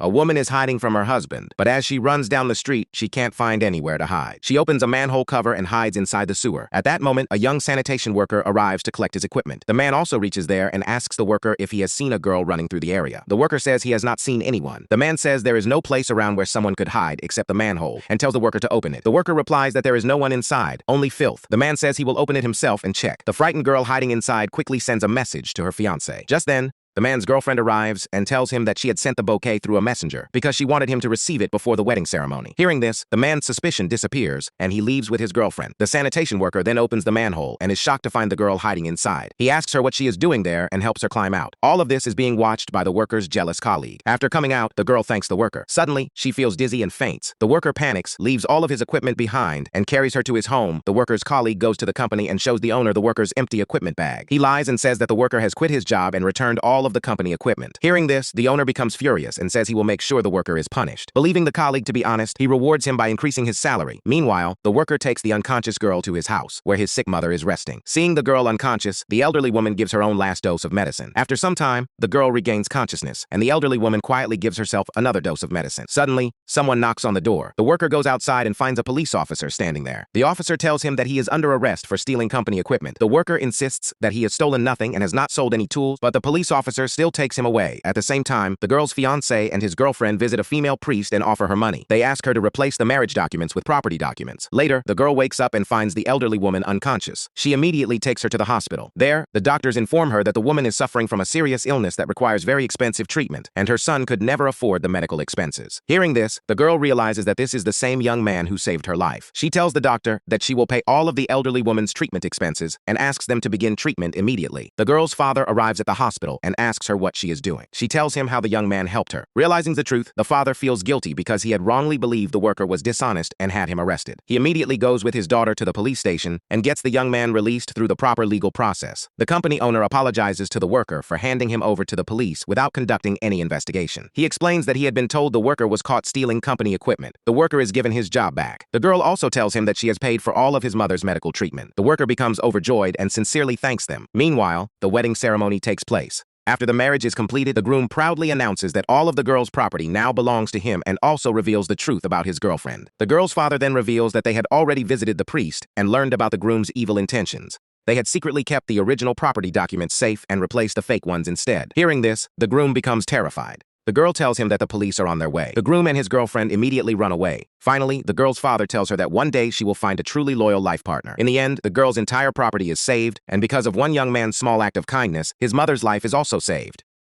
A woman is hiding from her husband, but as she runs down the street, she can't find anywhere to hide. She opens a manhole cover and hides inside the sewer. At that moment, a young sanitation worker arrives to collect his equipment. The man also reaches there and asks the worker if he has seen a girl running through the area. The worker says he has not seen anyone. The man says there is no place around where someone could hide except the manhole and tells the worker to open it. The worker replies that there is no one inside, only filth. The man says he will open it himself and check. The frightened girl hiding inside quickly sends a message to her fiancé. Just then, the man's girlfriend arrives and tells him that she had sent the bouquet through a messenger because she wanted him to receive it before the wedding ceremony. Hearing this, the man's suspicion disappears and he leaves with his girlfriend. The sanitation worker then opens the manhole and is shocked to find the girl hiding inside. He asks her what she is doing there and helps her climb out. All of this is being watched by the worker's jealous colleague. After coming out, the girl thanks the worker. Suddenly, she feels dizzy and faints. The worker panics, leaves all of his equipment behind, and carries her to his home. The worker's colleague goes to the company and shows the owner the worker's empty equipment bag. He lies and says that the worker has quit his job and returned all of the company equipment. Hearing this, the owner becomes furious and says he will make sure the worker is punished. Believing the colleague to be honest, he rewards him by increasing his salary. Meanwhile, the worker takes the unconscious girl to his house, where his sick mother is resting. Seeing the girl unconscious, the elderly woman gives her own last dose of medicine. After some time, the girl regains consciousness, and the elderly woman quietly gives herself another dose of medicine. Suddenly, someone knocks on the door. The worker goes outside and finds a police officer standing there. The officer tells him that he is under arrest for stealing company equipment. The worker insists that he has stolen nothing and has not sold any tools, but the police officer still takes him away. At the same time, the girl's fiancé and his girlfriend visit a female priest and offer her money. They ask her to replace the marriage documents with property documents. Later, the girl wakes up and finds the elderly woman unconscious. She immediately takes her to the hospital. There, the doctors inform her that the woman is suffering from a serious illness that requires very expensive treatment, and her son could never afford the medical expenses. Hearing this, the girl realizes that this is the same young man who saved her life. She tells the doctor that she will pay all of the elderly woman's treatment expenses and asks them to begin treatment immediately. The girl's father arrives at the hospital and asks her what she is doing. She tells him how the young man helped her. Realizing the truth, the father feels guilty because he had wrongly believed the worker was dishonest and had him arrested. He immediately goes with his daughter to the police station and gets the young man released through the proper legal process. The company owner apologizes to the worker for handing him over to the police without conducting any investigation. He explains that he had been told the worker was caught stealing company equipment. The worker is given his job back. The girl also tells him that she has paid for all of his mother's medical treatment. The worker becomes overjoyed and sincerely thanks them. Meanwhile, the wedding ceremony takes place. After the marriage is completed, the groom proudly announces that all of the girl's property now belongs to him and also reveals the truth about his girlfriend. The girl's father then reveals that they had already visited the priest and learned about the groom's evil intentions. They had secretly kept the original property documents safe and replaced the fake ones instead. Hearing this, the groom becomes terrified. The girl tells him that the police are on their way. The groom and his girlfriend immediately run away. Finally, the girl's father tells her that one day she will find a truly loyal life partner. In the end, the girl's entire property is saved, and because of one young man's small act of kindness, his mother's life is also saved.